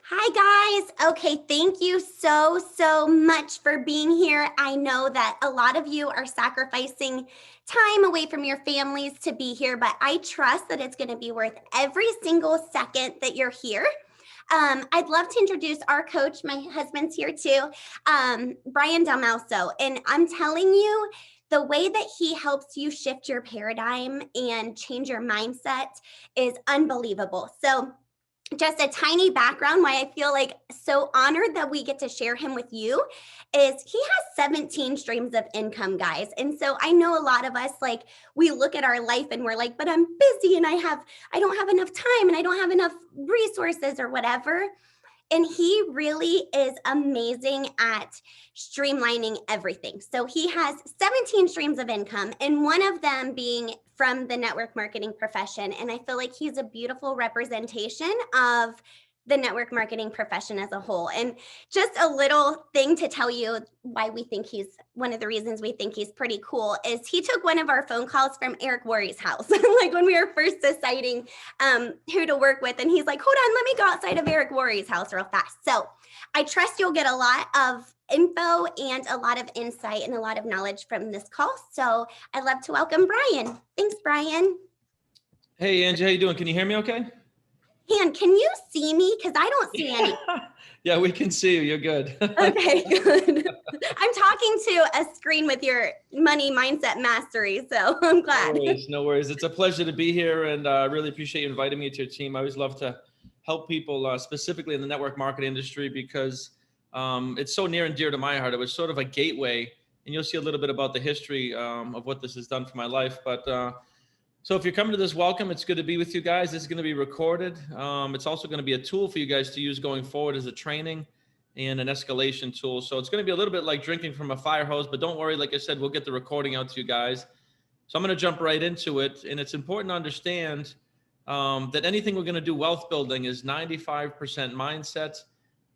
Hi, guys. Okay, thank you so much for being here. I know that a lot of you are sacrificing time away from your families to be here, but I trust that it's going to be worth every single second that you're here. I'd love to introduce our coach. My husband's here too, Brian Damaso. And I'm telling you, the way that he helps you shift your paradigm and change your mindset is unbelievable. So, just a tiny background why I feel like so honored that we get to share him with you is he has 17 streams of income, guys. And so I know a lot of us, like, we look at our life and we're like, but I'm busy and I don't have enough time and I don't have enough resources or whatever. And he really is amazing at streamlining everything. So he has 17 streams of income, and one of them being from the network marketing profession. And I feel like he's a beautiful representation of the network marketing profession as a whole. And just a little thing to tell you why we think he's one of the reasons we think he's pretty cool is he took one of our phone calls from Eric Worre's house, like when we were first deciding who to work with. And he's like, hold on, let me go outside of Eric Worre's house real fast. So I trust you'll get a lot of info and a lot of insight and a lot of knowledge from this call. So I'd love to welcome Brian. Thanks, Brian. Hey, Angie, how you doing? Can you hear me okay? Han, can you see me? Because I don't see any. Yeah, we can see you. You're good. Okay, good. I'm talking to a screen with your money mindset mastery, so I'm glad. No worries. It's a pleasure to be here, and I really appreciate you inviting me to your team. I always love to help people, specifically in the network marketing industry, because it's so near and dear to my heart. It was sort of a gateway, and you'll see a little bit about the history of what this has done for my life. But so if you're coming to this, welcome. It's good to be with you guys. This is going to be recorded. It's also going to be a tool for you guys to use going forward as a training and an escalation tool. So it's going to be a little bit like drinking from a fire hose, but don't worry. Like I said, we'll get the recording out to you guys. So I'm going to jump right into it. And it's important to understand that anything we're going to do wealth building is 95% mindset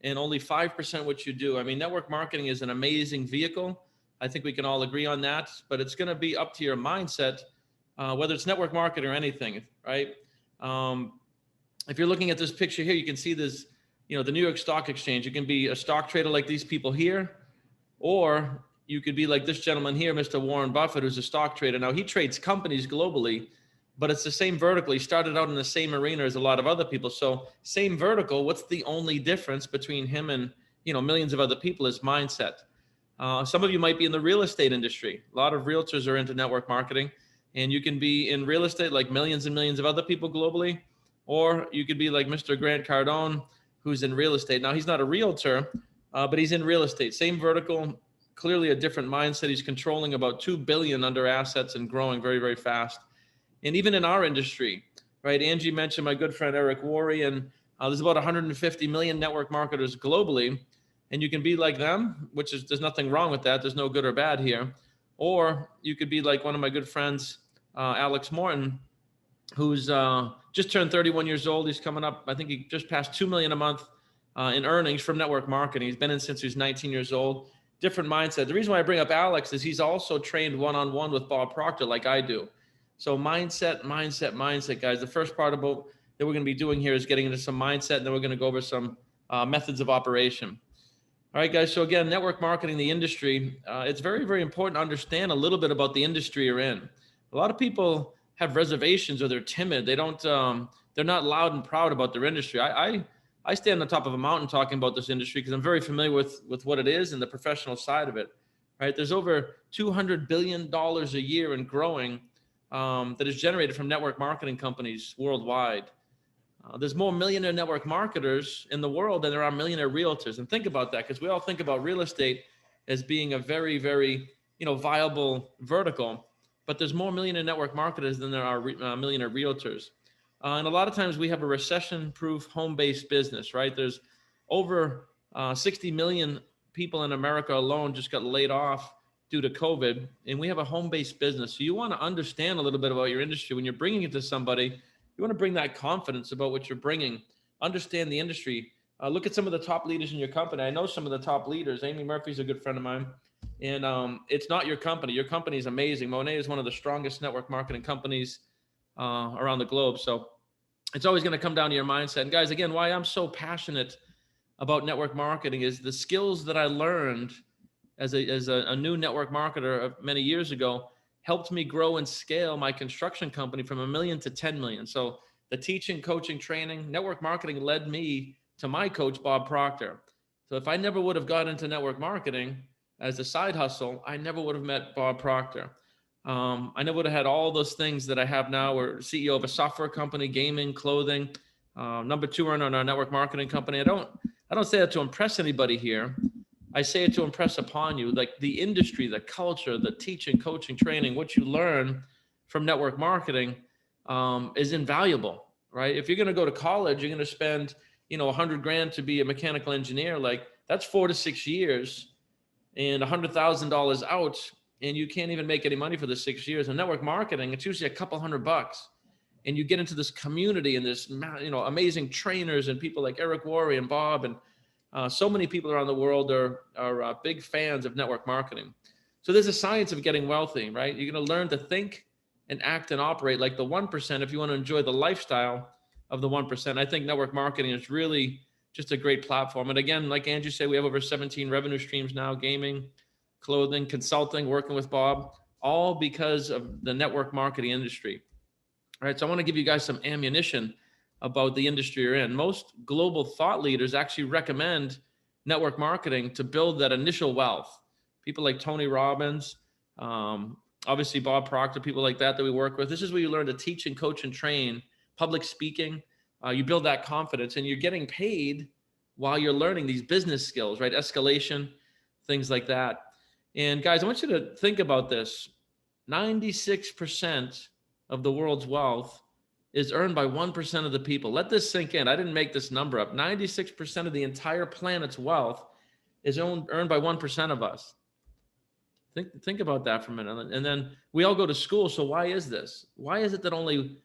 and only 5% what you do. I mean, network marketing is an amazing vehicle. I think we can all agree on that, but it's going to be up to your mindset. Whether it's network marketing or anything, right? If you're looking at this picture here, you can see this, the New York Stock Exchange. You can be a stock trader like these people here, or you could be like this gentleman here, Mr. Warren Buffett, who's a stock trader. Now, he trades companies globally, but it's the same vertical. He started out in the same arena as a lot of other people. So same vertical, what's the only difference between him and, millions of other people is mindset. Some of you might be in the real estate industry. A lot of realtors are into network marketing. And you can be in real estate like millions and millions of other people globally, or you could be like Mr. Grant Cardone, who's in real estate. Now, he's not a realtor, but he's in real estate. Same vertical, clearly a different mindset. He's controlling about $2 billion under assets and growing very, very fast. And even in our industry, right? Angie mentioned my good friend Eric Worre, and there's about 150 million network marketers globally. And you can be like them, there's nothing wrong with that. There's no good or bad here. Or you could be like one of my good friends, Alex Morton, who's just turned 31 years old. He's coming up, I think he just passed $2 million a month in earnings from network marketing. He's been in since he was 19 years old. Different mindset. The reason why I bring up Alex is he's also trained one-on-one with Bob Proctor like I do. So mindset, guys. The first part about that we're going to be doing here is getting into some mindset, and then we're going to go over some methods of operation. All right, guys. So again, network marketing, the industry, it's very, very important to understand a little bit about the industry you're in. A lot of people have reservations or they're timid. They're not loud and proud about their industry. I stand on top of a mountain talking about this industry because I'm very familiar with what it is and the professional side of it, right? There's over $200 billion a year and growing that is generated from network marketing companies worldwide. There's more millionaire network marketers in the world than there are millionaire realtors. And think about that, because we all think about real estate as being a very, very, viable vertical. But there's more millionaire network marketers than there are millionaire realtors. And a lot of times we have a recession-proof home-based business, right? There's over 60 million people in America alone just got laid off due to COVID. And we have a home-based business. So you want to understand a little bit about your industry. When you're bringing it to somebody, you want to bring that confidence about what you're bringing. Understand the industry. Look at some of the top leaders in your company. I know some of the top leaders. Amy Murphy's a good friend of mine. And it's not your company. Your company is amazing. Monat is one of the strongest network marketing companies around the globe. So it's always going to come down to your mindset. And guys, again, why I'm so passionate about network marketing is the skills that I learned as a new network marketer many years ago helped me grow and scale my construction company from 1 million to 10 million. So the teaching, coaching, training, network marketing led me to my coach, Bob Proctor. So if I never would have got into network marketing as a side hustle, I never would have met Bob Proctor. I never would have had all those things that I have now. We're CEO of a software company, gaming, clothing, number 2 on our network marketing company. I don't say that to impress anybody here. I say it to impress upon you, like the industry, the culture, the teaching, coaching, training, what you learn from network marketing is invaluable, right? If you're going to go to college, you're going to spend, $100,000 to be a mechanical engineer. Like that's 4 to 6 years and $100,000 out, and you can't even make any money for the 6 years. And network marketing, it's usually a couple $100, and you get into this community and this, amazing trainers and people like Eric Worre and Bob and so many people around the world are big fans of network marketing. So there's a science of getting wealthy, right? You're going to learn to think and act and operate like the 1% if you want to enjoy the lifestyle of the 1%. I think network marketing is really just a great platform. And again, like Andrew said, we have over 17 revenue streams now: gaming, clothing, consulting, working with Bob, all because of the network marketing industry. All right, so I want to give you guys some ammunition about the industry you're in. Most global thought leaders actually recommend network marketing to build that initial wealth. People like Tony Robbins, obviously Bob Proctor, people like that we work with. This is where you learn to teach and coach and train public speaking. You build that confidence, and you're getting paid while you're learning these business skills, right? Escalation, things like that. And guys, I want you to think about this. 96% of the world's wealth is earned by 1% of the people. Let this sink in. I didn't make this number up. 96% of the entire planet's wealth is earned by 1% of us. Think about that for a minute. And then we all go to school. So why is this? Why is it that only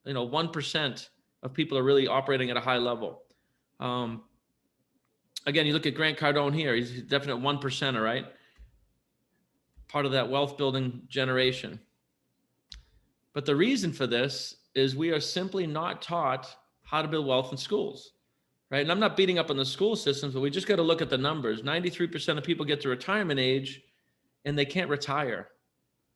1% of people are really operating at a high level? Again, you look at Grant Cardone here. He's a definite 1%er, right? Part of that wealth building generation. But the reason for this is we are simply not taught how to build wealth in schools, right? And I'm not beating up on the school systems, but we just got to look at the numbers. 93% of people get to retirement age and they can't retire,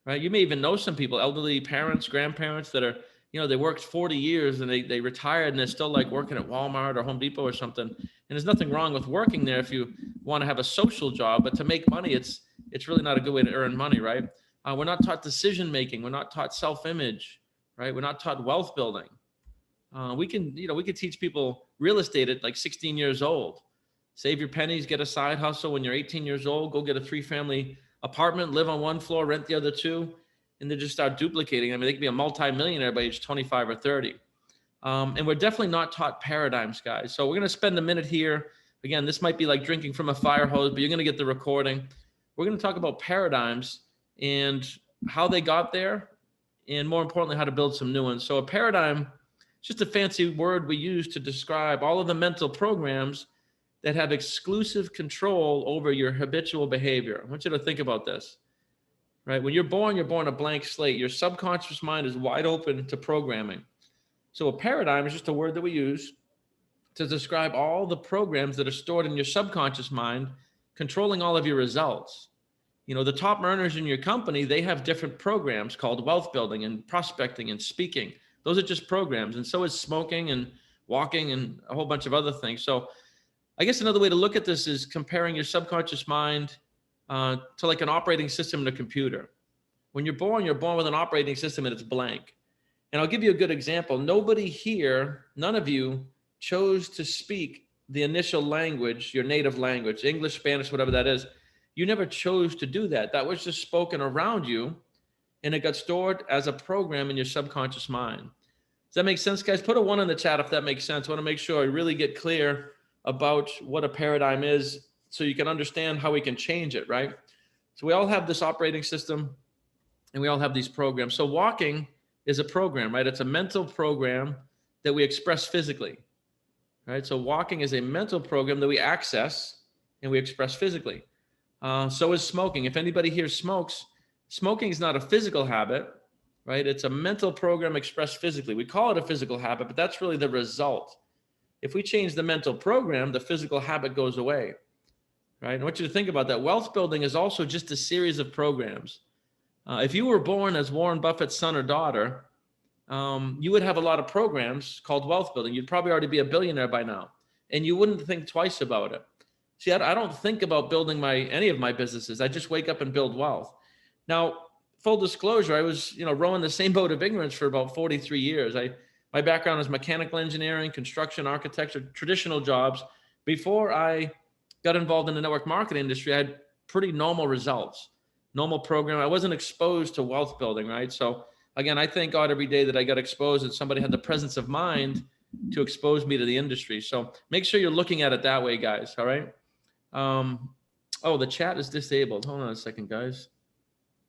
right? You may even know some people, elderly parents, grandparents that are, they worked 40 years and they retired and they're still like working at Walmart or Home Depot or something. And there's nothing wrong with working there if you want to have a social job, but to make money, it's really not a good way to earn money, right? We're not taught decision making. We're not taught self-image, right? We're not taught wealth building. We can teach people real estate at like 16 years old. Save your pennies, get a side hustle when you're 18 years old, go get a 3-family apartment, live on one floor, rent the other 2, and then just start duplicating. I mean, they can be a multi-millionaire by age 25 or 30. And we're definitely not taught paradigms, guys. So we're going to spend a minute here. Again, this might be like drinking from a fire hose, but you're going to get the recording. We're going to talk about paradigms and how they got there, and more importantly, how to build some new ones. So a paradigm is just a fancy word we use to describe all of the mental programs that have exclusive control over your habitual behavior. I want you to think about this, right? When you're born a blank slate. Your subconscious mind is wide open to programming. So a paradigm is just a word that we use to describe all the programs that are stored in your subconscious mind, controlling all of your results. The top earners in your company, they have different programs called wealth building and prospecting and speaking. Those are just programs. And so is smoking and walking and a whole bunch of other things. So I guess another way to look at this is comparing your subconscious mind to like an operating system in a computer. When you're born with an operating system and it's blank. And I'll give you a good example. Nobody here, none of you chose to speak the initial language, your native language, English, Spanish, whatever that is. You never chose to do that. That was just spoken around you, and it got stored as a program in your subconscious mind. Does that make sense, guys? Put a 1 in the chat if that makes sense. I want to make sure I really get clear about what a paradigm is so you can understand how we can change it, right? So we all have this operating system, and we all have these programs. So walking is a program, right? It's a mental program that we express physically, right? So walking is a mental program that we access and we express physically. So is smoking. If anybody here smokes, smoking is not a physical habit, right? It's a mental program expressed physically. We call it a physical habit, but that's really the result. If we change the mental program, the physical habit goes away, right? I want you to think about that. Wealth building is also just a series of programs. If you were born as Warren Buffett's son or daughter, you would have a lot of programs called wealth building. You'd probably already be a billionaire by now, and you wouldn't think twice about it. See, I don't think about building any of my businesses. I just wake up and build wealth. Now, full disclosure, I was, rowing the same boat of ignorance for about 43 years. My background is mechanical engineering, construction, architecture, traditional jobs. Before I got involved in the network marketing industry, I had pretty normal results, normal program. I wasn't exposed to wealth building, right? So again, I thank God every day that I got exposed and somebody had the presence of mind to expose me to the industry. So make sure you're looking at it that way, guys. All right. Oh, the chat is disabled. Hold on a second, guys.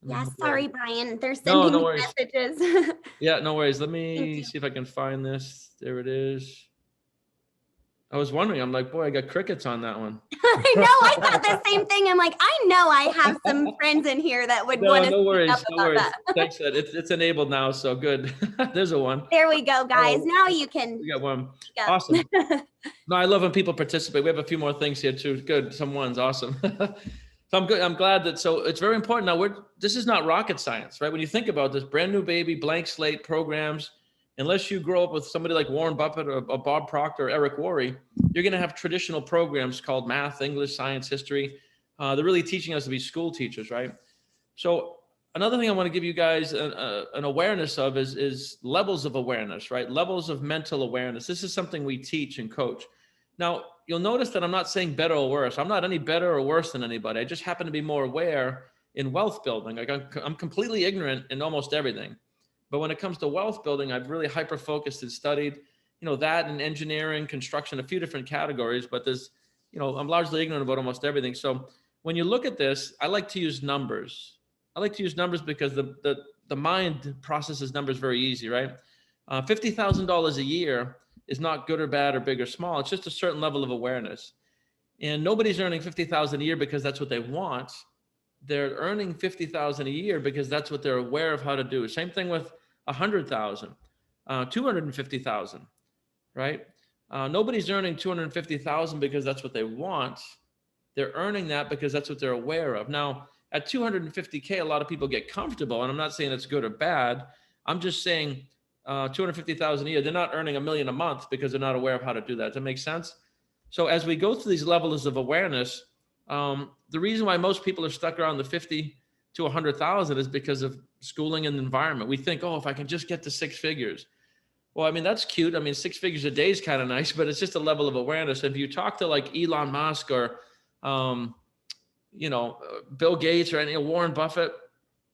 Yeah, sorry, Brian. They're No, sending no me worries. messages. Yeah, no worries. Let me see if I can find this. There it is. I was wondering, I'm like, boy, I got crickets on that one. I know, I thought the same thing. I'm like, I know I have some friends in here that would want to speak up about that. Thanks, Ed. It's enabled now, so good. There's a one. There we go, guys. Now you can. We got one. Awesome. No, I love when people participate. We have a few more things here too. Good. Some ones. Awesome. So I'm good. I'm glad that, so it's very important. Now this is not rocket science, right? When you think about this brand new baby, blank slate programs, unless you grow up with somebody like Warren Buffett or Bob Proctor or Eric Worre, you're going to have traditional programs called math, English, science, history. They're really teaching us to be school teachers, right? So another thing I want to give you guys an awareness of is levels of awareness, right? Levels of mental awareness. This is something we teach and coach. Now, you'll notice that I'm not saying better or worse. I'm not any better or worse than anybody. I just happen to be more aware in wealth building. Like I'm completely ignorant in almost everything. But when it comes to wealth building, I've really hyper-focused and studied, that and engineering, construction, a few different categories. But there's, I'm largely ignorant about almost everything. So when you look at this, I like to use numbers. I like to use numbers because the mind processes numbers very easy, right? $50,000 a year is not good or bad or big or small. It's just a certain level of awareness. And nobody's earning $50,000 a year because that's what they want. They're earning $50,000 a year because that's what they're aware of how to do. Same thing with 100,000, 250,000, right? Nobody's earning 250,000 because that's what they want. They're earning that because that's what they're aware of. Now, at 250K, a lot of people get comfortable, and I'm not saying it's good or bad. I'm just saying 250,000 a year, they're not earning $1 million a month because they're not aware of how to do that. Does that make sense? So as we go through these levels of awareness, the reason why most people are stuck around the 50 to 100,000 is because of schooling and environment. We think, oh, if I can just get to 6 figures. Well, I mean, that's cute. I mean, 6 figures a day is kind of nice, but it's just a level of awareness. If you talk to like Elon Musk or, Bill Gates or Warren Buffett,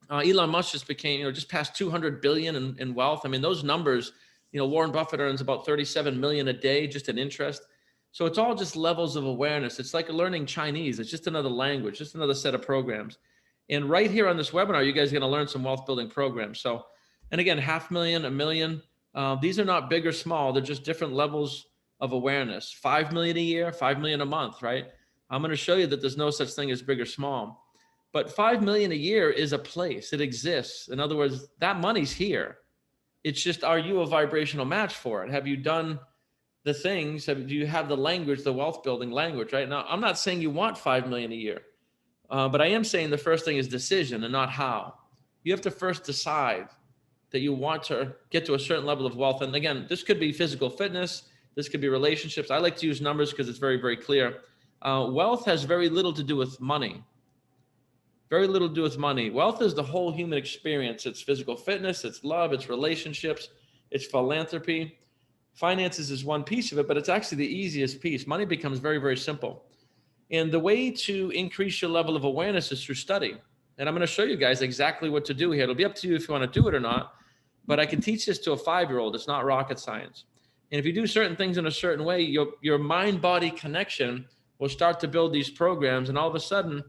Elon Musk just became, just past 200 billion in wealth. I mean, those numbers, Warren Buffett earns about 37 million a day just in interest. So it's all just levels of awareness. It's like learning Chinese. It's just another language, just another set of programs. And right here on this webinar, you guys are going to learn some wealth building programs. So, and again, 500,000, $1 million. These are not big or small. They're just different levels of awareness. 5 million a year, 5 million a month, right? I'm going to show you that there's no such thing as big or small. But 5 million a year is a place. It exists. In other words, that money's here. It's just, are you a vibrational match for it? Have you done the things? Do you have the language, the wealth building language, right? Now, I'm not saying you want 5 million a year, but I am saying the first thing is decision and not how. You have to first decide that you want to get to a certain level of wealth. And again, this could be physical fitness. This could be relationships. I like to use numbers because it's very, very clear. Wealth has very little to do with money. Very little to do with money. Wealth is the whole human experience. It's physical fitness, it's love, it's relationships, it's philanthropy. Finances is one piece of it, but it's actually the easiest piece. Money becomes very, very simple. And the way to increase your level of awareness is through study. And I'm going to show you guys exactly what to do here. It'll be up to you if you want to do it or not, but I can teach this to a 5-year-old. It's not rocket science. And if you do certain things in a certain way, your mind-body connection will start to build these programs. And all of a sudden,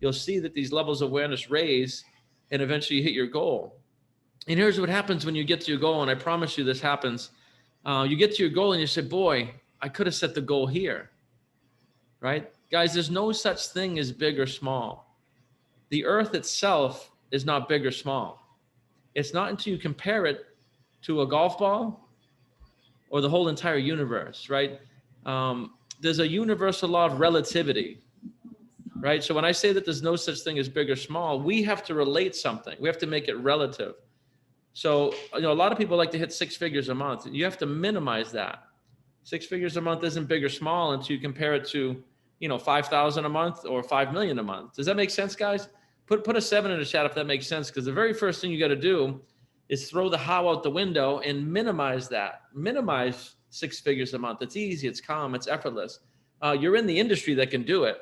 you'll see that these levels of awareness raise and eventually you hit your goal. And here's what happens when you get to your goal. And I promise you this happens. You get to your goal and you say, boy, I could have set the goal here, right? Guys, there's no such thing as big or small. The earth itself is not big or small. It's not until you compare it to a golf ball or the whole entire universe, right? There's a universal law of relativity, right? So when I say that there's no such thing as big or small, we have to relate something. We have to make it relative. So, a lot of people like to hit 6 figures a month. You have to minimize that. 6 figures a month isn't big or small until you compare it to, 5,000 a month or 5 million a month. Does that make sense, guys? Put a 7 in the chat if that makes sense, because the very first thing you got to do is throw the how out the window and minimize that. Minimize 6 figures a month. It's easy, it's calm, it's effortless. You're in the industry that can do it.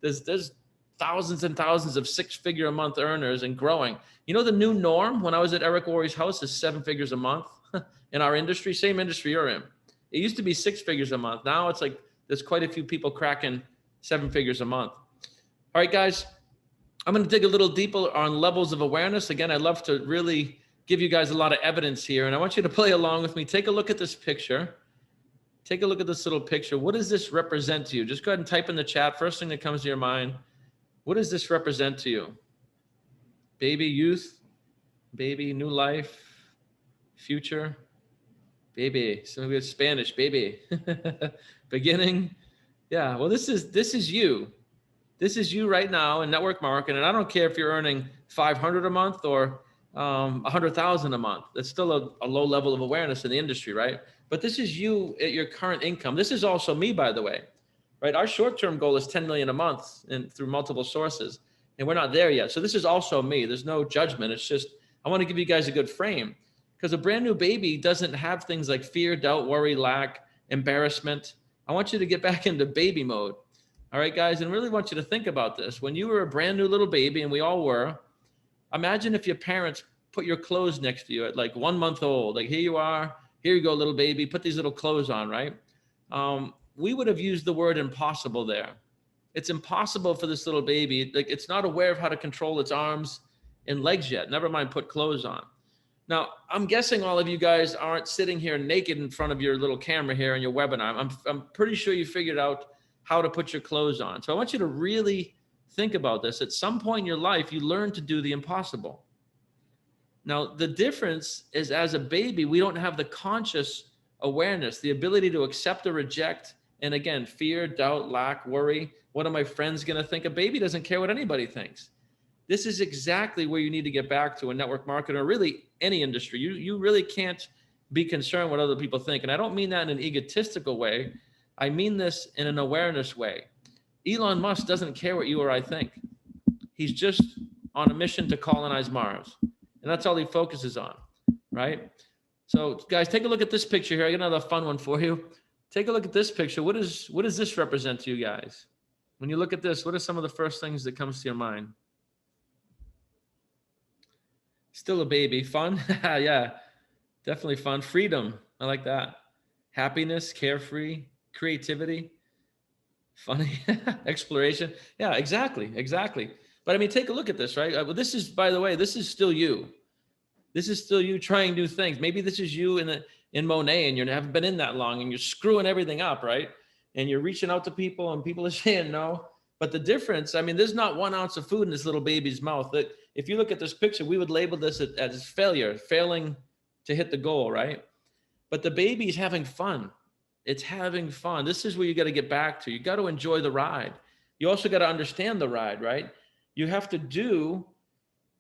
There's thousands and thousands of 6-figure a month earners and growing. The new norm when I was at Eric Worre's house is 7 figures a month in our industry, same industry you're in. It used to be 6 figures a month. Now it's like there's quite a few people cracking 7 figures a month. All right, guys, I'm going to dig a little deeper on levels of awareness. Again, I'd love to really give you guys a lot of evidence here, and I want you to play along with me. Take a look at this picture. Take a look at this little picture. What does this represent to you? Just go ahead and type in the chat. First thing that comes to your mind. What does this represent to you? Baby, youth, baby, new life, future, baby. So we have Spanish, baby. Beginning. Yeah, well, this is you. This is you right now in network marketing. And I don't care if you're earning 500 a month or 100,000 a month. That's still a low level of awareness in the industry, right? But this is you at your current income. This is also me, by the way, right? Our short-term goal is 10 million a month and through multiple sources, and we're not there yet. So this is also me. There's no judgment. It's just, I want to give you guys a good frame, because a brand new baby doesn't have things like fear, doubt, worry, lack, embarrassment. I want you to get back into baby mode. All right, guys, and really want you to think about this. When you were a brand new little baby, and we all were, imagine if your parents put your clothes next to you at like 1 month old. Like, here you are, here you go, little baby, put these little clothes on, right? We would have used the word impossible there. It's impossible for this little baby. Like, it's not aware of how to control its arms and legs yet, never mind put clothes on. Now, I'm guessing all of you guys aren't sitting here naked in front of your little camera here in your webinar. I'm pretty sure you figured out how to put your clothes on. So I want you to really think about this. At some point in your life, you learn to do the impossible. Now, the difference is, as a baby, we don't have the conscious awareness, the ability to accept or reject. And again, fear, doubt, lack, worry. What are my friends going to think? A baby doesn't care what anybody thinks. This is exactly where you need to get back to in network marketing, or really any industry. You really can't be concerned what other people think. And I don't mean that in an egotistical way. I mean this in an awareness way. Elon Musk doesn't care what you or I think. He's just on a mission to colonize Mars. And that's all he focuses on, right? So guys, take a look at this picture here. I got another fun one for you. Take a look at this picture. What does this represent to you guys? When you look at this, what are some of the first things that comes to your mind? Still a baby. Fun? Yeah, definitely fun. Freedom. I like that. Happiness, carefree, creativity, funny, exploration. Yeah, exactly. But I mean, take a look at this, right? Well, this is, by the way, this is still you. This is still you trying new things. Maybe this is you in Monat, and you haven't been in that long, and you're screwing everything up, right? And you're reaching out to people, and people are saying no. But the difference, I mean, there's not 1 ounce of food in this little baby's mouth. That if you look at this picture, we would label this as failure, failing to hit the goal, right? But the baby's having fun. It's having fun. This is where you got to get back to. You got to enjoy the ride. You also got to understand the ride, right? You have to do,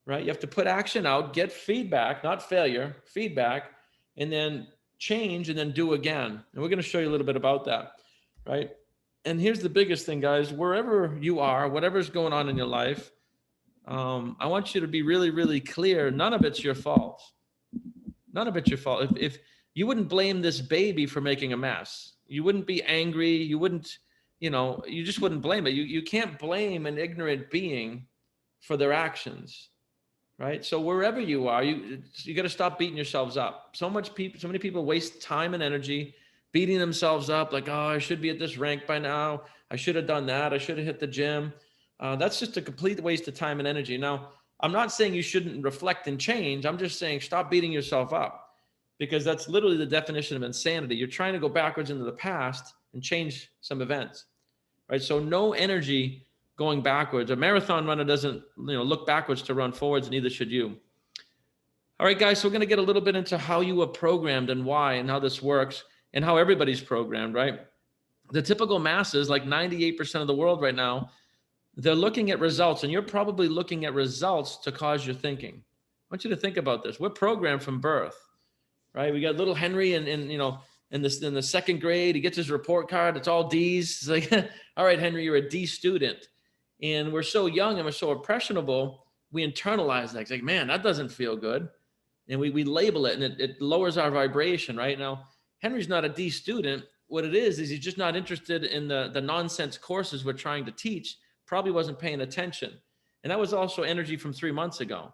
right? You have to put action out, get feedback, not failure, feedback, and then change, and then do again. And we're going to show you a little bit about that, right? And here's the biggest thing, guys. Wherever you are, whatever's going on in your life, I want you to be really, really clear. None of it's your fault. None of it's your fault. If you wouldn't blame this baby for making a mess, you wouldn't be angry. You wouldn't, you just wouldn't blame it. You can't blame an ignorant being for their actions, right? So wherever you are, you got to stop beating yourselves up. So many people waste time and energy beating themselves up, like, oh, I should be at this rank by now. I should have done that. I should have hit the gym. That's just a complete waste of time and energy. Now, I'm not saying you shouldn't reflect and change. I'm just saying stop beating yourself up, because that's literally the definition of insanity. You're trying to go backwards into the past and change some events, right? So no energy going backwards. A marathon runner doesn't, look backwards to run forwards, and neither should you. All right, guys, so we're going to get a little bit into how you were programmed and why, and how this works, and how everybody's programmed, right? The typical masses, like 98% of the world right now, they're looking at results, and you're probably looking at results to cause your thinking. I want you to think about this. We're programmed from birth, right? We got little Henry and in the second grade, he gets his report card. It's all D's. It's like, all right, Henry, you're a D student. And we're so young and we're so impressionable, we internalize that. It's like, man, that doesn't feel good. And we label it, and it lowers our vibration, right? Now, Henry's not a D student. What it is he's just not interested in the nonsense courses we're trying to teach, probably wasn't paying attention. And that was also energy from 3 months ago.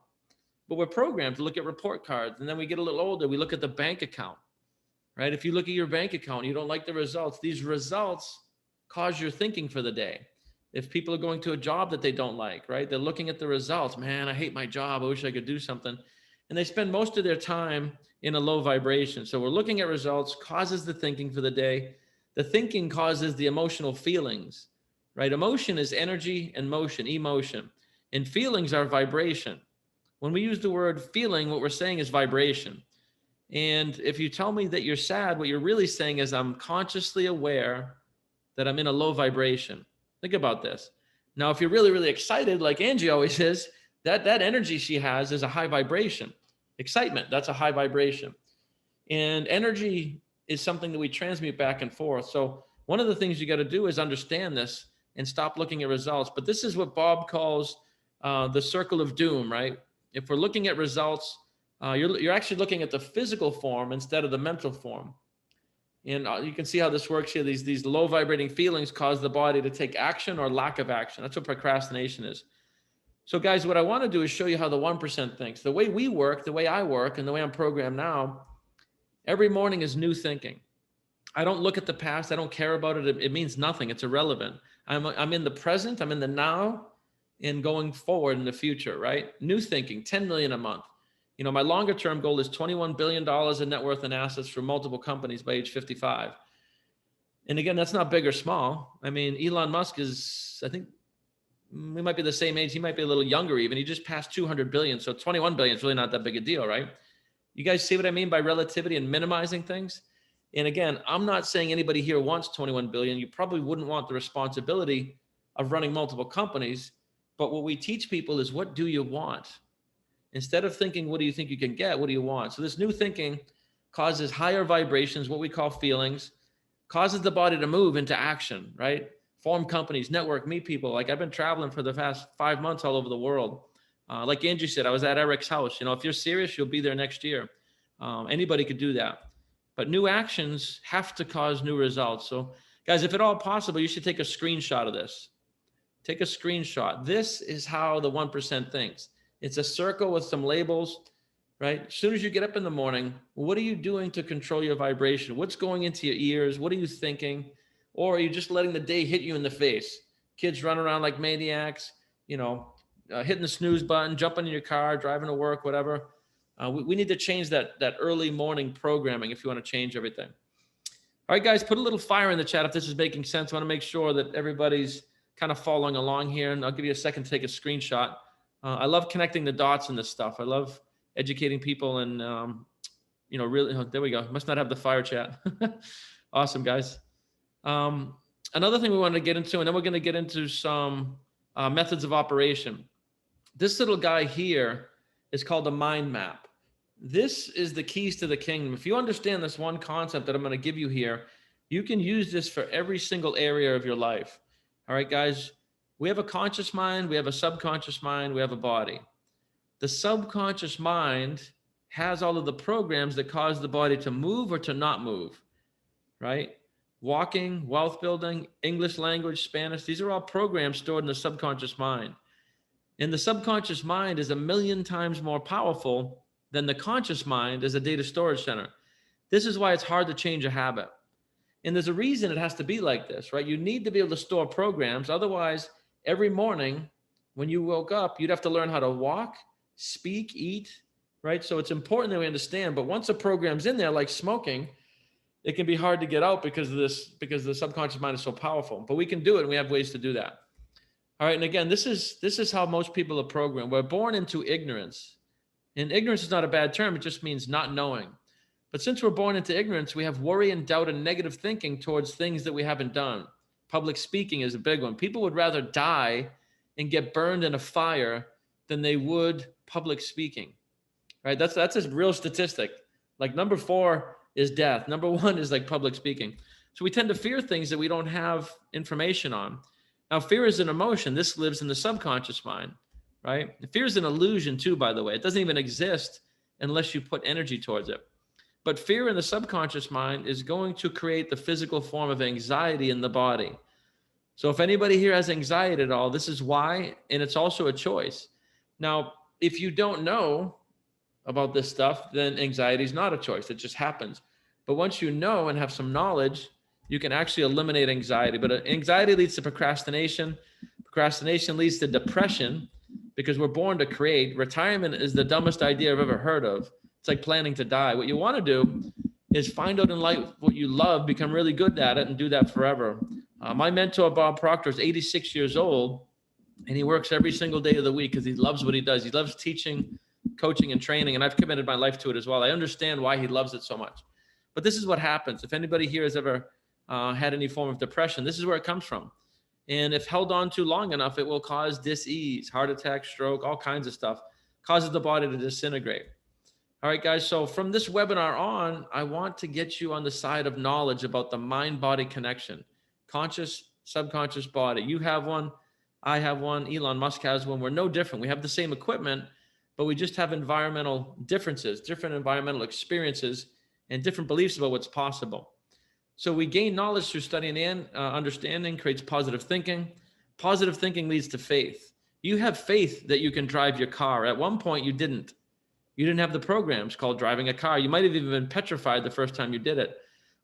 But we're programmed to look at report cards. And then we get a little older, we look at the bank account, right? If you look at your bank account, you don't like the results. These results cause your thinking for the day. If people are going to a job that they don't like, right? They're looking at the results. Man, I hate my job. I wish I could do something. And they spend most of their time in a low vibration. So we're looking at results, causes the thinking for the day. The thinking causes the emotional feelings, right? Emotion is energy and motion, emotion. And feelings are vibration. When we use the word feeling, what we're saying is vibration. And if you tell me that you're sad, what you're really saying is I'm consciously aware that I'm in a low vibration. Think about this. Now, if you're really, really excited, like Angie always is, that energy she has is a high vibration. Excitement, that's a high vibration. And energy is something that we transmute back and forth. So one of the things you got to do is understand this and stop looking at results. But this is what Bob calls the circle of doom, right? If we're looking at results, you're actually looking at the physical form instead of the mental form. And you can see how this works here. These low vibrating feelings cause the body to take action or lack of action. That's what procrastination is. So guys, what I want to do is show you how the 1% thinks. The way we work, the way I work, and the way I'm programmed now, every morning is new thinking. I don't look at the past. I don't care about it. It means nothing. It's irrelevant. I'm in the present. I'm in the now and going forward in the future, right? New thinking, 10 million a month. My longer term goal is $21 billion in net worth and assets for multiple companies by age 55. And again, that's not big or small. I mean, Elon Musk is, I think, we might be the same age. He might be a little younger even. He just passed 200 billion. So 21 billion is really not that big a deal, right? You guys see what I mean by relativity and minimizing things? And again, I'm not saying anybody here wants 21 billion. You probably wouldn't want the responsibility of running multiple companies. But what we teach people is, what do you want? Instead of thinking, what do you think you can get? What do you want? So this new thinking causes higher vibrations, what we call feelings, causes the body to move into action, right? Form companies, network, meet people. Like I've been traveling for the past 5 months all over the world. Like Angie said, I was at Eric's house. If you're serious, you'll be there next year. Anybody could do that. But new actions have to cause new results. So guys, if at all possible, you should take a screenshot of this. Take a screenshot. This is how the 1% thinks. It's a circle with some labels, right? As soon as you get up in the morning, what are you doing to control your vibration? What's going into your ears? What are you thinking? Or are you just letting the day hit you in the face? Kids run around like maniacs, hitting the snooze button, jumping in your car, driving to work, whatever. We need to change that early morning programming if you want to change everything. All right, guys, put a little fire in the chat if this is making sense. I want to make sure that everybody's kind of following along here, and I'll give you a second to take a screenshot. I love connecting the dots in this stuff. I love educating people and, really, there we go. Must not have the fire chat. Awesome, guys. Another thing we wanted to get into, and then we're going to get into some methods of operation. This little guy here is called a mind map. This is the keys to the kingdom. If you understand this one concept that I'm going to give you here, you can use this for every single area of your life. All right, guys, we have a conscious mind, we have a subconscious mind, we have a body. The subconscious mind has all of the programs that cause the body to move or to not move, right? Walking, wealth building, English language, Spanish, these are all programs stored in the subconscious mind. And the subconscious mind is 1,000,000 times more powerful than the conscious mind as a data storage center. This is why it's hard to change a habit. And there's a reason it has to be like this, right? You need to be able to store programs. Otherwise, every morning when you woke up, you'd have to learn how to walk, speak, eat, right? So it's important that we understand. But once a program's in there, like smoking, it can be hard to get out because the subconscious mind is so powerful. But we can do it, and we have ways to do that. All right, and again, this is how most people are programmed. We're born into ignorance. And ignorance is not a bad term. It just means not knowing. But since we're born into ignorance, we have worry and doubt and negative thinking towards things that we haven't done. Public speaking is a big one. People would rather die and get burned in a fire than they would public speaking, right? That's a real statistic. Like number 4 is death. Number 1 is like public speaking. So we tend to fear things that we don't have information on. Now, fear is an emotion. This lives in the subconscious mind, right? Fear is an illusion too, by the way. It doesn't even exist unless you put energy towards it. But fear in the subconscious mind is going to create the physical form of anxiety in the body. So if anybody here has anxiety at all, this is why, and it's also a choice. Now, if you don't know about this stuff, then anxiety is not a choice. It just happens. But once you know and have some knowledge, you can actually eliminate anxiety. But anxiety leads to procrastination. Procrastination leads to depression because we're born to create. Retirement is the dumbest idea I've ever heard of. It's like planning to die. What you want to do is find out in life what you love, become really good at it, and do that forever. My mentor, Bob Proctor, is 86 years old, and he works every single day of the week because he loves what he does. He loves teaching, coaching, and training, and I've committed my life to it as well. I understand why he loves it so much. But this is what happens. If anybody here has ever had any form of depression, this is where it comes from. And if held on too long enough, it will cause dis-ease, heart attack, stroke, all kinds of stuff, causes the body to disintegrate. All right, guys, so from this webinar on, I want to get you on the side of knowledge about the mind-body connection, conscious, subconscious body. You have one, I have one, Elon Musk has one. We're no different. We have the same equipment, but we just have environmental differences, different environmental experiences, and different beliefs about what's possible. So we gain knowledge through studying and understanding, creates positive thinking. Positive thinking leads to faith. You have faith that you can drive your car. At one point, you didn't. You didn't have the programs called driving a car. You might have even been petrified the first time you did it.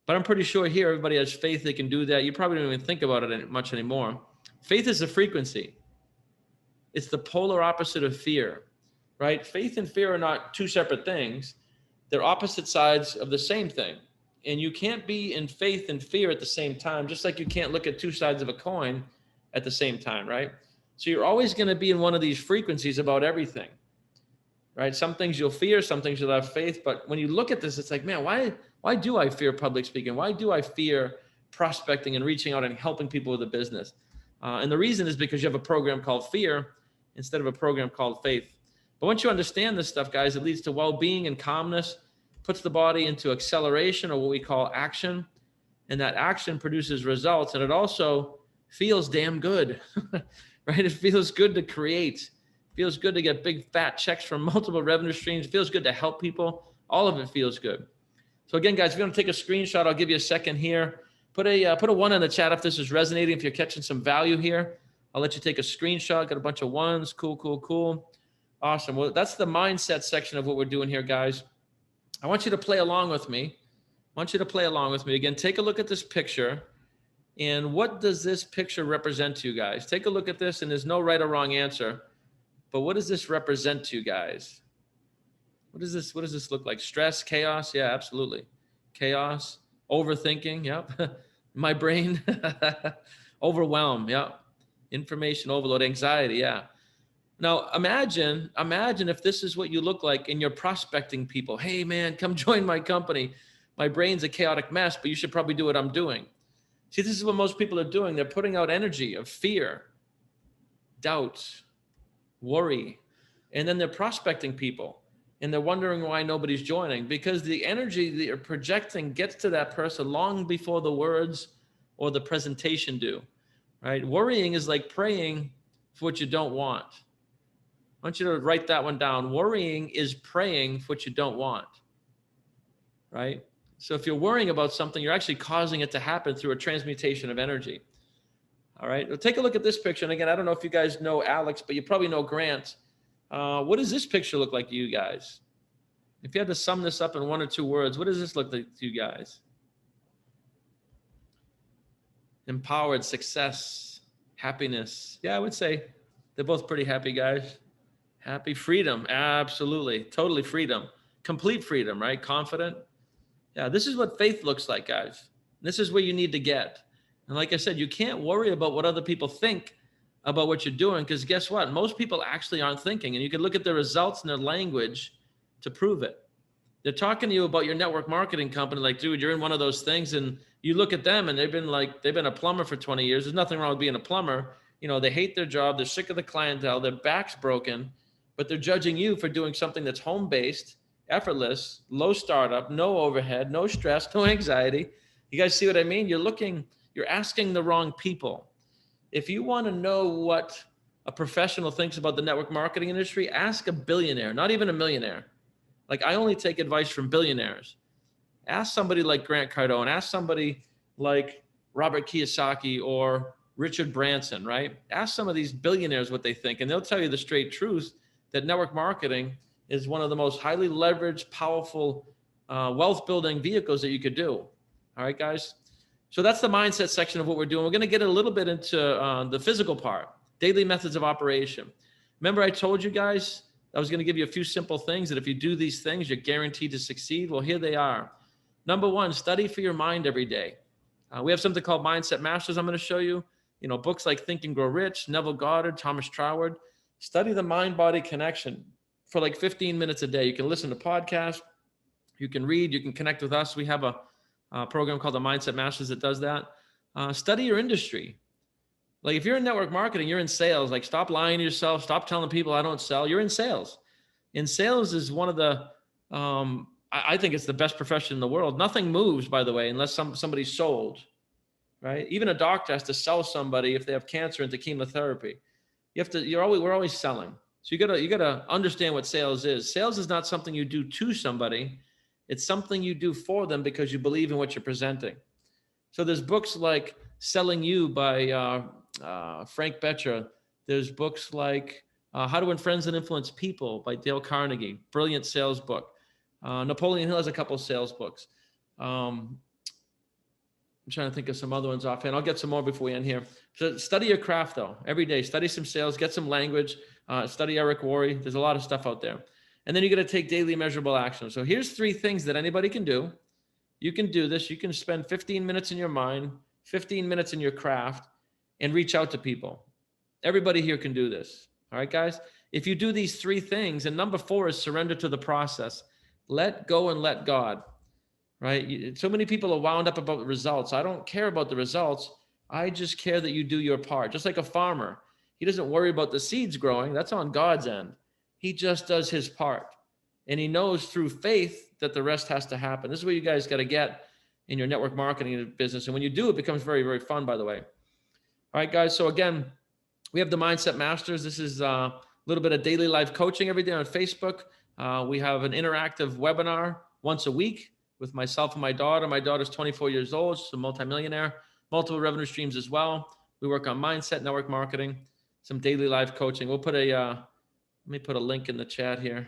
But I'm pretty sure here everybody has faith they can do that. You probably don't even think about it much anymore. Faith is a frequency. It's the polar opposite of fear, right? Faith and fear are not two separate things. They're opposite sides of the same thing. And you can't be in faith and fear at the same time, just like you can't look at two sides of a coin at the same time, right? So you're always going to be in one of these frequencies about everything. Right? Some things you'll fear, some things you'll have faith. But when you look at this, it's like, man, why do I fear public speaking? Why do I fear prospecting and reaching out and helping people with a business? And the reason is because you have a program called fear instead of a program called faith. But once you understand this stuff, guys, it leads to well-being and calmness, puts the body into acceleration, or what we call action. And that action produces results. And it also feels damn good, right? It feels good to create. Feels good to get big fat checks from multiple revenue streams. It feels good to help people. All of it feels good. So again, guys, if you want to take a screenshot, I'll give you a second here. Put a 1 in the chat if this is resonating, if you're catching some value here. I'll let you take a screenshot. Got a bunch of 1s. Cool, cool, cool. Awesome. Well, that's the mindset section of what we're doing here, guys. I want you to play along with me. Again, take a look at this picture. And what does this picture represent to you guys? Take a look at this, and there's no right or wrong answer. But what does this represent to you guys? What does this look like? Stress, chaos? Yeah, absolutely. Chaos, overthinking, yep. My brain, overwhelm, yep. Information overload, anxiety, yeah. Now imagine if this is what you look like and you're prospecting people. Hey man, come join my company. My brain's a chaotic mess, but you should probably do what I'm doing. See, this is what most people are doing. They're putting out energy of fear, doubt, worry, and then they're prospecting people and they're wondering why nobody's joining, because the energy that you're projecting gets to that person long before the words or the presentation do, right? Worrying is like praying for what you don't want. I want you to write that one down. Worrying is praying for what you don't want, right? So if you're worrying about something, you're actually causing it to happen through a transmutation of energy. All right, well, take a look at this picture. And again, I don't know if you guys know Alex, but you probably know Grant. What does this picture look like to you guys? If you had to sum this up in 1 or 2 words, what does this look like to you guys? Empowered, success, happiness. Yeah, I would say they're both pretty happy guys. Happy, freedom, absolutely, totally freedom. Complete freedom, right? Confident. Yeah, this is what faith looks like, guys. This is where you need to get. And like I said, you can't worry about what other people think about what you're doing, because guess what? Most people actually aren't thinking, and you can look at their results and their language to prove it. They're talking to you about your network marketing company. Like, dude, you're in one of those things. And you look at them and they've been a plumber for 20 years. There's nothing wrong with being a plumber. You know, they hate their job. They're sick of the clientele. Their back's broken, but they're judging you for doing something that's home-based, effortless, low startup, no overhead, no stress, no anxiety. You guys see what I mean? You're asking the wrong people. If you want to know what a professional thinks about the network marketing industry, ask a billionaire, not even a millionaire. Like, I only take advice from billionaires. Ask somebody like Grant Cardone, ask somebody like Robert Kiyosaki or Richard Branson, right? Ask some of these billionaires what they think, and they'll tell you the straight truth that network marketing is one of the most highly leveraged, powerful wealth building vehicles that you could do. All right, guys? So that's the mindset section of what we're doing. We're going to get a little bit into the physical part, daily methods of operation. Remember I told you guys I was going to give you a few simple things that if you do these things, you're guaranteed to succeed. Well, here they are. Number one, study for your mind every day. We have something called Mindset Masters I'm going to show you. You know, books like Think and Grow Rich, Neville Goddard, Thomas Troward. Study the mind-body connection for like 15 minutes a day. You can listen to podcasts. You can read. You can connect with us. We have a program called the Mindset Masters that does that. Study your industry. Like, if you're in network marketing, you're in sales. Like, stop lying to yourself. Stop telling people I don't sell. You're in sales. And sales is one of the, I think it's the best profession in the world. Nothing moves, by the way, unless somebody's sold, right? Even a doctor has to sell somebody if they have cancer into chemotherapy. We're always selling. So you gotta understand what sales is. Sales is not something you do to somebody. It's something you do for them because you believe in what you're presenting. So there's books like Selling You by Frank Bettger. There's books like How to Win Friends and Influence People by Dale Carnegie. Brilliant sales book. Napoleon Hill has a couple of sales books. I'm trying to think of some other ones offhand. I'll get some more before we end here. So study your craft, though. Every day, study some sales, get some language, study Eric Worre. There's a lot of stuff out there. And then you got to take daily measurable action. So here's 3 things that anybody can do. You can do this. You can spend 15 minutes in your mind, 15 minutes in your craft, and reach out to people. Everybody here can do this. All right, guys? If you do these 3 things, and number 4 is surrender to the process. Let go and let God, right? So many people are wound up about the results. I don't care about the results. I just care that you do your part. Just like a farmer. He doesn't worry about the seeds growing. That's on God's end. He just does his part. And he knows through faith that the rest has to happen. This is what you guys got to get in your network marketing business. And when you do, it becomes very, very fun, by the way. All right, guys. So again, we have the Mindset Masters. This is a little bit of daily life coaching every day on Facebook. We have an interactive webinar once a week with myself and my daughter. My daughter's 24 years old. She's a multimillionaire, multiple revenue streams as well. We work on mindset, network marketing, some daily life coaching. We'll put let me put a link in the chat here.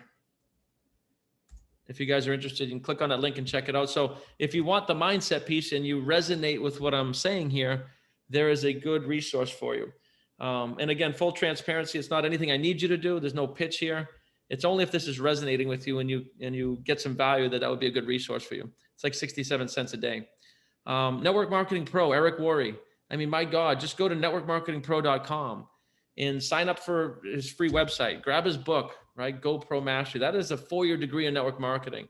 If you guys are interested, you can click on that link and check it out. So if you want the mindset piece and you resonate with what I'm saying here, there is a good resource for you. And again, full transparency, it's not anything I need you to do. There's no pitch here. It's only if this is resonating with you and you get some value that would be a good resource for you. It's like 67 cents a day. Network Marketing Pro, Eric Worre. I mean, my God, just go to networkmarketingpro.com and sign up for his free website. Grab his book, right? GoPro Mastery. That is a 4-year degree in network marketing.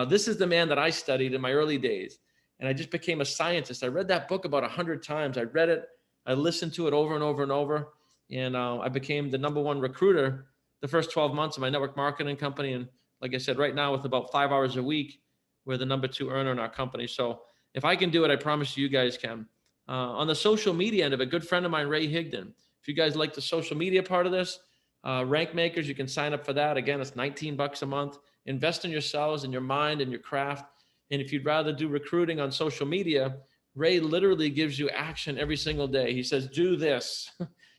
This is the man that I studied in my early days. And I just became a scientist. I read that book about 100 times. I read it. I listened to it over and over and over. And I became the #1 recruiter the first 12 months of my network marketing company. And like I said, right now with about 5 hours a week, we're the #2 earner in our company. So if I can do it, I promise you guys can. On the social media end of it, a good friend of mine, Ray Higdon. If you guys like the social media part of this, Rank Makers, you can sign up for that. Again, it's $19 a month. Invest in yourselves and your mind and your craft. And if you'd rather do recruiting on social media, Ray literally gives you action every single day. He says, do this.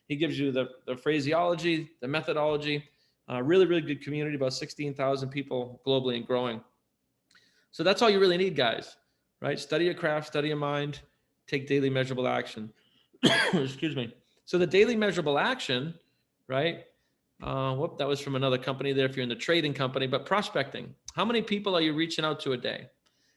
He gives you the phraseology, the methodology. Really, really good community, about 16,000 people globally and growing. So that's all you really need, guys, right? Study your craft, study your mind, take daily measurable action. Excuse me. So the daily measurable action, right? That was from another company there if you're in the trading company, but prospecting. How many people are you reaching out to a day?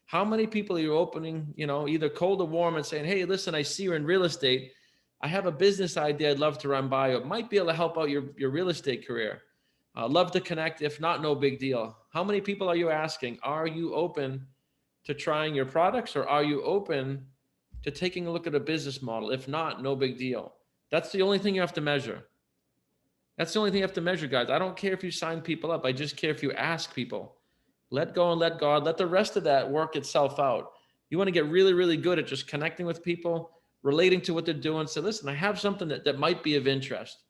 How many people are you opening, either cold or warm and saying, hey, listen, I see you're in real estate. I have a business idea I'd love to run by you. It might be able to help out your real estate career. Love to connect. If not, no big deal. How many people are you asking? Are you open to trying your products, or are you open to taking a look at a business model? If not, no big deal. That's the only thing you have to measure. That's the only thing you have to measure, guys. I don't care if you sign people up. I just care if you ask people. Let go and let God. Let the rest of that work itself out. You want to get really, really good at just connecting with people, relating to what they're doing. Say, listen, I have something that might be of interest.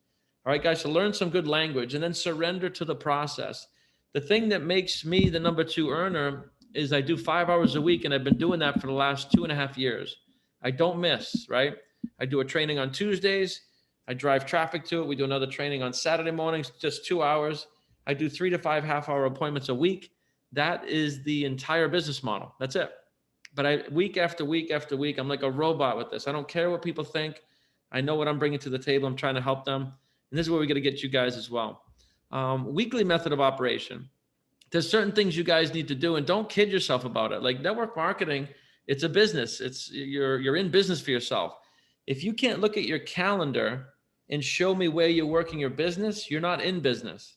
All right, guys, so learn some good language and then surrender to the process. The thing that makes me the number 2 earner is I do 5 hours a week, and I've been doing that for the last 2.5 years. I don't miss, right? I do a training on Tuesdays. I drive traffic to it. We do another training on Saturday mornings, just 2 hours. I do 3 to 5 half-hour appointments a week. That is the entire business model. That's it. But week after week after week, I'm like a robot with this. I don't care what people think. I know what I'm bringing to the table. I'm trying to help them. And this is where we got to get you guys as well. Weekly method of operation. There's certain things you guys need to do, and don't kid yourself about it. Like network marketing, it's a business. You're in business for yourself. If you can't look at your calendar and show me where you're working your business, you're not in business.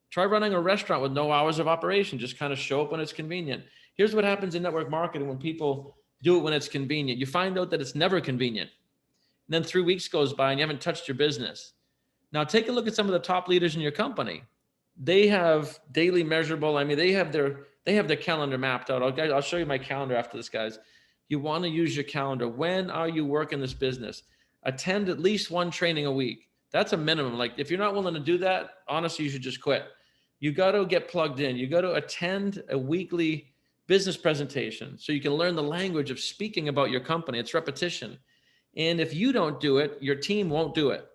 Try running a restaurant with no hours of operation. Just kind of show up when it's convenient. Here's what happens in network marketing when people do it when it's convenient. You find out that it's never convenient. And then 3 weeks goes by and you haven't touched your business. Now take a look at some of the top leaders in your company. They have daily measurable. I mean, they have their calendar mapped out. I'll show you my calendar after this, guys. You want to use your calendar. When are you working this business? Attend at least 1 training a week. That's a minimum. Like if you're not willing to do that, honestly, you should just quit. You got to get plugged in. You got to attend a weekly business presentation so you can learn the language of speaking about your company. It's repetition. And if you don't do it, your team won't do it.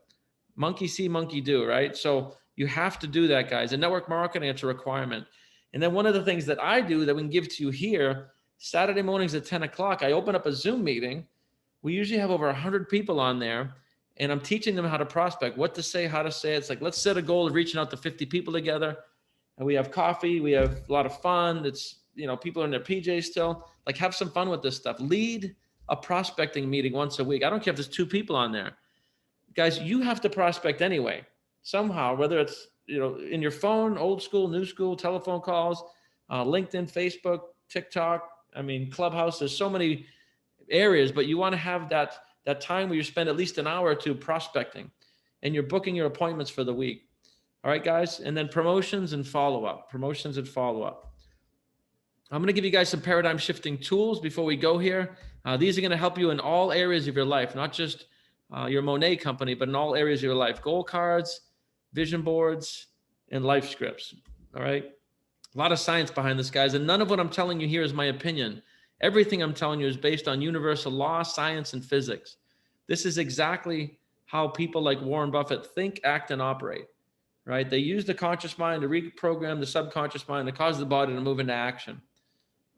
Monkey see, monkey do, right? So you have to do that, guys. In network marketing, it's a requirement. And then one of the things that I do that we can give to you here, Saturday mornings at 10 o'clock, I open up a Zoom meeting. We usually have over 100 people on there, and I'm teaching them how to prospect, what to say, how to say it. It's like, let's set a goal of reaching out to 50 people together. And we have coffee. We have a lot of fun. It's, people are in their PJs still. Like, have some fun with this stuff. Lead a prospecting meeting once a week. I don't care if there's 2 people on there. Guys, you have to prospect anyway, somehow, whether it's, in your phone, old school, new school, telephone calls, LinkedIn, Facebook, TikTok, Clubhouse. There's so many areas, but you want to have that time where you spend at least an hour or 2 prospecting, and you're booking your appointments for the week. All right, guys. And then promotions and follow-up. I'm going to give you guys some paradigm shifting tools before we go here. These are going to help you in all areas of your life, not just your Monat company, but in all areas of your life. Goal cards, vision boards, and life scripts. All right. A lot of science behind this, guys. And none of what I'm telling you here is my opinion. Everything I'm telling you is based on universal law, science, and physics. This is exactly how people like Warren Buffett think, act, and operate. Right? They use the conscious mind to reprogram the subconscious mind to cause the body to move into action.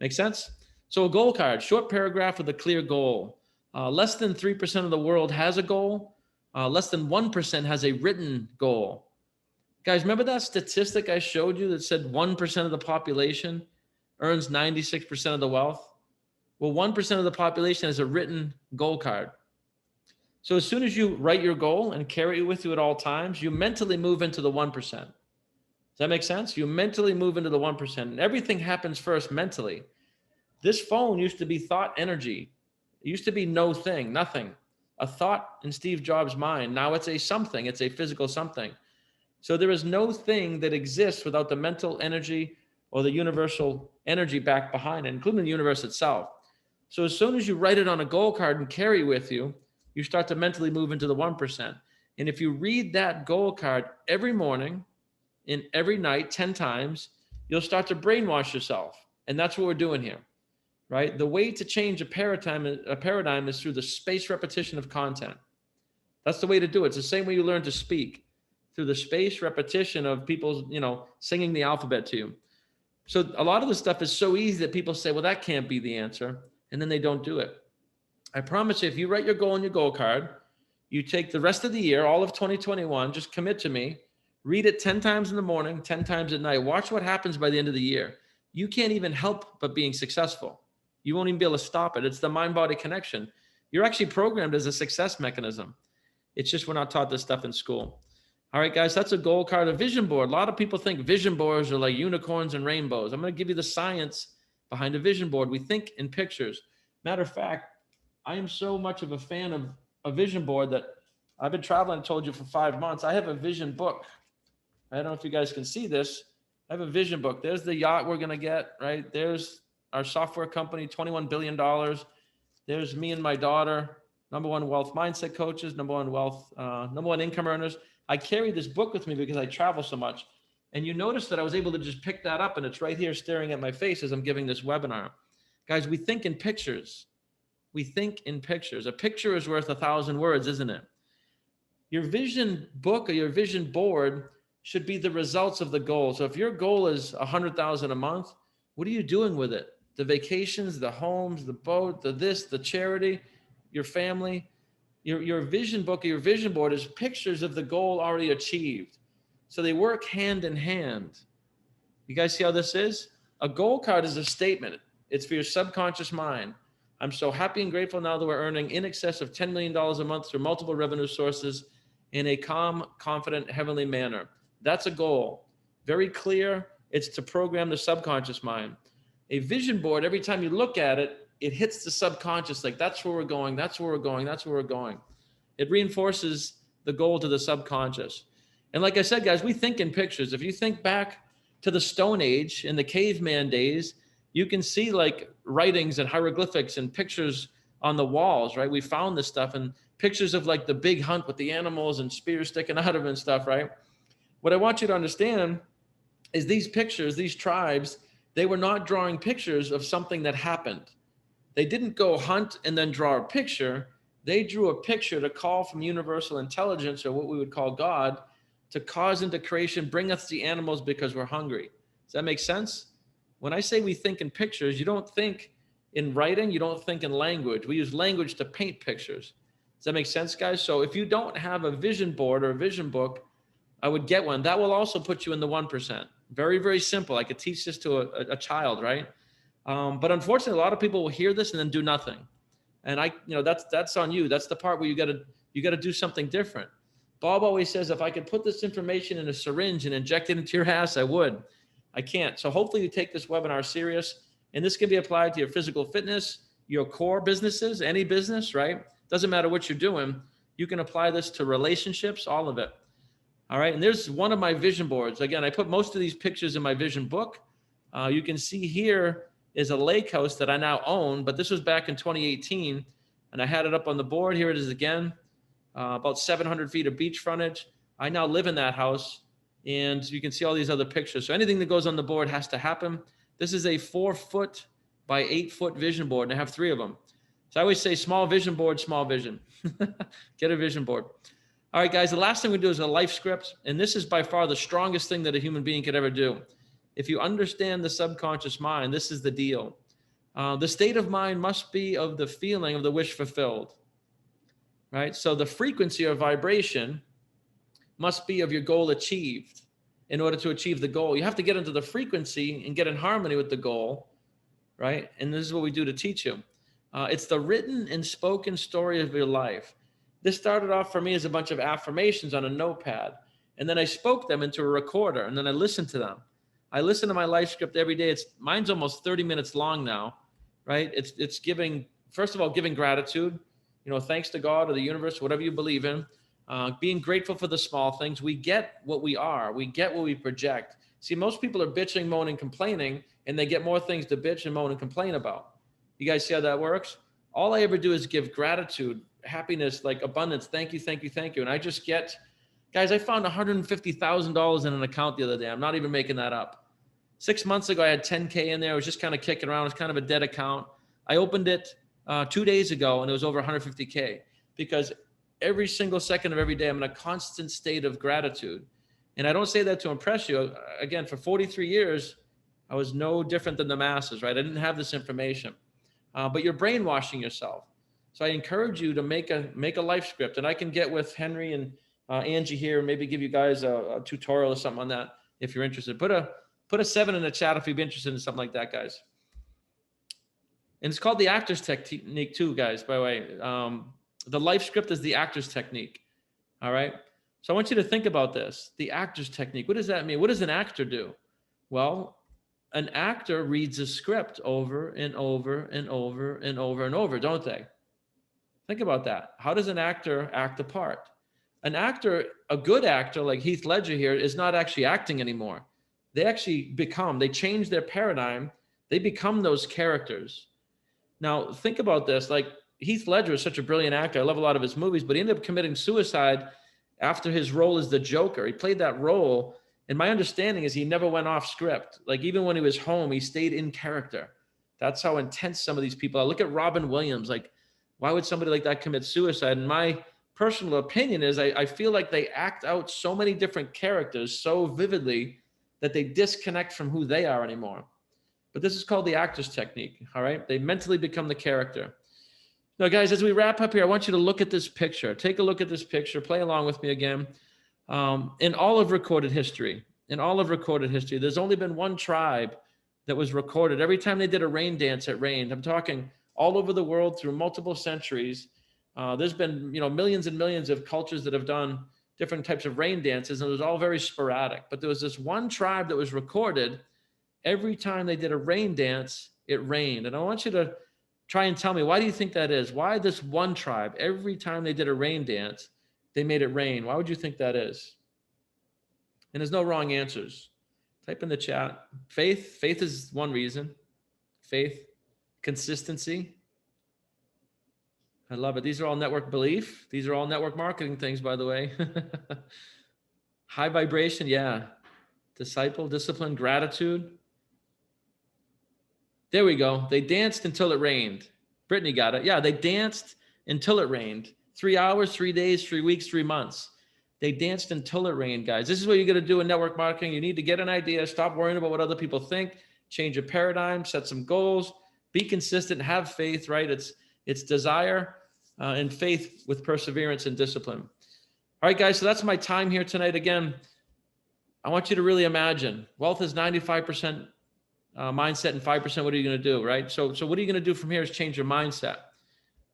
Make sense? So a goal card, short paragraph with a clear goal. Less than 3% of the world has a goal. Less than 1% has a written goal. Guys, remember that statistic I showed you that said 1% of the population earns 96% of the wealth? Well, 1% of the population has a written goal card. So as soon as you write your goal and carry it with you at all times, you mentally move into the 1%. Does that make sense? You mentally move into the 1%. And everything happens first mentally. This phone used to be thought energy. It used to be no thing, nothing. A thought in Steve Jobs' mind. Now it's a something. It's a physical something. So there is no thing that exists without the mental energy or the universal energy back behind it, including the universe itself. So as soon as you write it on a goal card and carry it with you, you start to mentally move into the 1%. And if you read that goal card every morning and every night 10 times, you'll start to brainwash yourself. And that's what we're doing here, right? The way to change a paradigm is through the spaced repetition of content. That's the way to do it. It's the same way you learn to speak, through the spaced repetition of people, singing the alphabet to you. So a lot of the stuff is so easy that people say, well, that can't be the answer. And then they don't do it. I promise you, if you write your goal on your goal card, you take the rest of the year, all of 2021, just commit to me, read it 10 times in the morning, 10 times at night. Watch what happens by the end of the year. You can't even help but being successful. You won't even be able to stop it. It's the mind-body connection. You're actually programmed as a success mechanism. It's just we're not taught this stuff in school. All right, guys, that's a goal card, a vision board. A lot of people think vision boards are like unicorns and rainbows. I'm going to give you the science behind a vision board. We think in pictures. Matter of fact, I am so much of a fan of a vision board that I've been traveling, I told you, for 5 months. I have a vision book. I don't know if you guys can see this. I have a vision book. There's the yacht we're going to get, right? There's our software company, $21 billion. There's me and my daughter, #1 wealth mindset coaches, #1 income earners. I carry this book with me because I travel so much. And you notice that I was able to just pick that up and it's right here staring at my face as I'm giving this webinar. Guys, we think in pictures. We think in pictures. A picture is worth 1,000 words, isn't it? Your vision book or your vision board should be the results of the goal. So if your goal is 100,000 a month, what are you doing with it? The vacations, the homes, the boat, the this, the charity, your family. Your vision book or your vision board is pictures of the goal already achieved. So they work hand in hand. You guys see how this is? A goal card is a statement. It's for your subconscious mind. I'm so happy and grateful now that we're earning in excess of $10 million a month through multiple revenue sources in a calm, confident, heavenly manner. That's a goal. Very clear. It's to program the subconscious mind. A vision board, every time you look at it, it hits the subconscious, like that's where we're going, that's where we're going, that's where we're going. It reinforces the goal to the subconscious. And like I said, guys, we think in pictures. If you think back to the Stone Age in the caveman days, you can see like writings and hieroglyphics and pictures on the walls, right? We found this stuff and pictures of like the big hunt with the animals and spears sticking out of it and stuff, right? What I want you to understand is these pictures, these tribes, they were not drawing pictures of something that happened. They didn't go hunt and then draw a picture. They drew a picture to call from universal intelligence, or what we would call God, to cause into creation, bring us the animals because we're hungry. Does that make sense? When I say we think in pictures, you don't think in writing, you don't think in language. We use language to paint pictures. Does that make sense, guys? So if you don't have a vision board or a vision book, I would get one. That will also put you in the 1%. Very, very simple. I could teach this to a child, right? But unfortunately, a lot of people will hear this and then do nothing. And that's on you. That's the part where you got to do something different. Bob always says, if I could put this information in a syringe and inject it into your ass, I would. I can't. So hopefully you take this webinar serious, and this can be applied to your physical fitness, your core businesses, any business, right? Doesn't matter what you're doing. You can apply this to relationships, all of it. All right. And there's one of my vision boards. Again, I put most of these pictures in my vision book. You can see here is a lake house that I now own, but this was back in 2018. And I had it up on the board. Here it is again, about 700 feet of beach frontage. I now live in that house, and you can see all these other pictures. So anything that goes on the board has to happen. This is a 4-foot by 8-foot vision board, and I have 3 of them. So I always say small vision board, small vision. Get a vision board. All right, guys, the last thing we do is a life script. And this is by far the strongest thing that a human being could ever do. If you understand the subconscious mind, this is the deal. The state of mind must be of the feeling of the wish fulfilled, right? So the frequency or vibration must be of your goal achieved. In order to achieve the goal, you have to get into the frequency and get in harmony with the goal, right? And this is what we do to teach you. It's the written and spoken story of your life. This started off for me as a bunch of affirmations on a notepad. And then I spoke them into a recorder, and then I listened to them. I listen to my life script every day. Mine's almost 30 minutes long now, right? It's giving, first of all, giving gratitude, thanks to God or the universe, whatever you believe in, being grateful for the small things. We get what we are. We get what we project. See, most people are bitching, moaning, complaining, and they get more things to bitch and moan and complain about. You guys see how that works? All I ever do is give gratitude, happiness, like abundance. Thank you, thank you, thank you. And I just get, guys, I found $150,000 in an account the other day. I'm not even making that up. 6 months ago, I had 10K in there. I was just kind of kicking around. It's kind of a dead account. I opened it 2 days ago, and it was over 150K, because every single second of every day, I'm in a constant state of gratitude. And I don't say that to impress you. Again, for 43 years, I was no different than the masses, right? I didn't have this information, but you're brainwashing yourself. So I encourage you to make a life script, and I can get with Henry and Angie here, and maybe give you guys a tutorial or something on that if you're interested. Put a 7 in the chat if you'd be interested in something like that, guys. And it's called the actor's technique too, guys, by the way. The life script is the actor's technique. All right. So I want you to think about this, the actor's technique. What does that mean? What does an actor do? Well, an actor reads a script over and over and over and over and over, don't they? Think about that. How does an actor act a part? An actor, a good actor like Heath Ledger here, is not actually acting anymore. They change their paradigm. They become those characters. Now, think about this. Like, Heath Ledger is such a brilliant actor. I love a lot of his movies, but he ended up committing suicide after his role as the Joker. He played that role, and my understanding is he never went off script. Like, even when he was home, he stayed in character. That's how intense some of these people are. Look at Robin Williams. Like, why would somebody like that commit suicide? And my personal opinion is I feel like they act out so many different characters so vividly that they disconnect from who they are anymore. But this is called the actor's technique, all right? They mentally become the character. Now, guys, as we wrap up here, I want you to look at this picture. Take a look at this picture. Play along with me again. In all of recorded history, there's only been one tribe that was recorded. Every time they did a rain dance, it rained. I'm talking all over the world through multiple centuries. There's been, millions and millions of cultures that have done different types of rain dances, and it was all very sporadic. But there was this one tribe that was recorded. Every time they did a rain dance, it rained. And I want you to try and tell me, why do you think that is? Why this one tribe, every time they did a rain dance, they made it rain? Why would you think that is? And there's no wrong answers. Type in the chat. Faith is one reason. Faith, consistency. I love it. These are all network belief. These are all network marketing things, by the way. High vibration, yeah. Disciple, discipline, gratitude. There we go. They danced until it rained. Brittany got it. Yeah, they danced until it rained. 3 hours, 3 days, 3 weeks, 3 months. They danced until it rained, guys. This is what you're going to do in network marketing. You need to get an idea. Stop worrying about what other people think. Change your paradigm. Set some goals. Be consistent. Have faith, right? It's desire and faith with perseverance and discipline. All right, guys. So that's my time here tonight. Again, I want you to really imagine wealth is 95% mindset and 5% what are you going to do, right? So what are you going to do from here is change your mindset.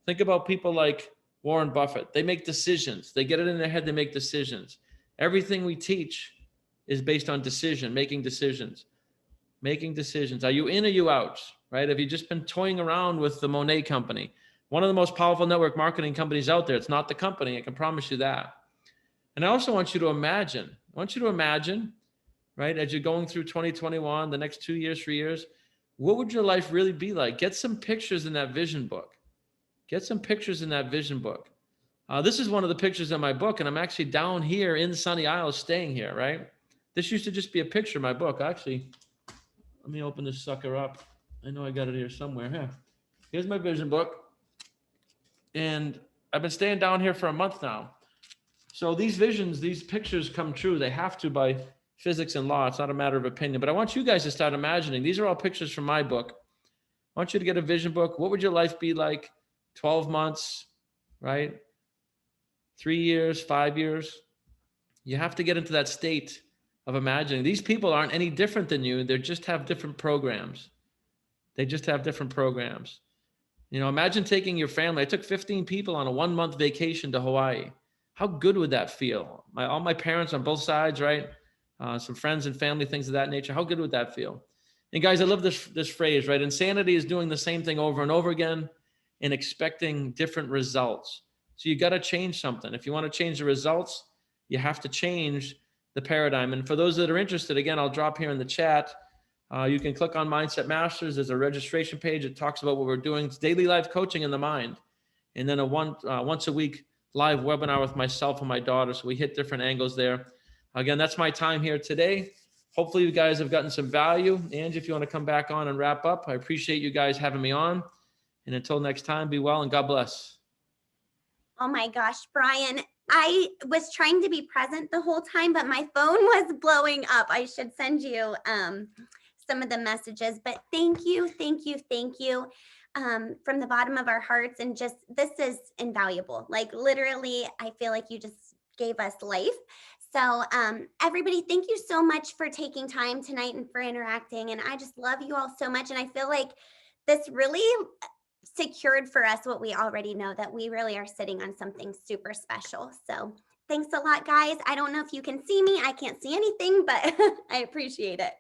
Think about people like Warren Buffett. They make decisions. They get it in their head. They make decisions. Everything we teach is based on making decisions. Are you in or you out, right? Have you just been toying around with the Monat company? One of the most powerful network marketing companies out there. It's not the company. I can promise you that. And I also want you to imagine, right, as you're going through 2021, the next 2 years, 3 years, what would your life really be like? Get some pictures in that vision book. This is one of the pictures in my book, and I'm actually down here in Sunny Isles staying here, right? This used to just be a picture in my book. Actually, let me open this sucker up. I know I got it here somewhere. Here. Here's my vision book. And I've been staying down here for a month now. So these pictures come true. They have to by physics and law. It's not a matter of opinion. But I want you guys to start imagining. These are all pictures from my book. I want you to get a vision book. What would your life be like? 12 months, right? 3 years, 5 years. You have to get into that state of imagining. These people aren't any different than you. They just have different programs. Imagine taking your family. I took 15 people on a 1-month vacation to Hawaii. How good would that feel? All my parents on both sides, right? Some friends and family, things of that nature. How good would that feel? And guys, I love this phrase, right? Insanity is doing the same thing over and over again and expecting different results. So you got to change something. If you want to change the results, you have to change the paradigm. And for those that are interested, again, I'll drop here in the chat. You can click on Mindset Masters. There's a registration page. It talks about what we're doing. It's daily life coaching in the mind. And then a once a week live webinar with myself and my daughter. So we hit different angles there. Again, that's my time here today. Hopefully you guys have gotten some value. Angie, if you want to come back on and wrap up, I appreciate you guys having me on. And until next time, be well and God bless. Oh my gosh, Brian, I was trying to be present the whole time, but my phone was blowing up. I should send you some of the messages, but thank you from the bottom of our hearts. And just, this is invaluable. Like literally, I feel like you just gave us life. So everybody, thank you so much for taking time tonight and for interacting. And I just love you all so much. And I feel like this really secured for us what we already know, that we really are sitting on something super special. So Thanks a lot, guys. I don't know if you can see me. I can't see anything, but I appreciate it.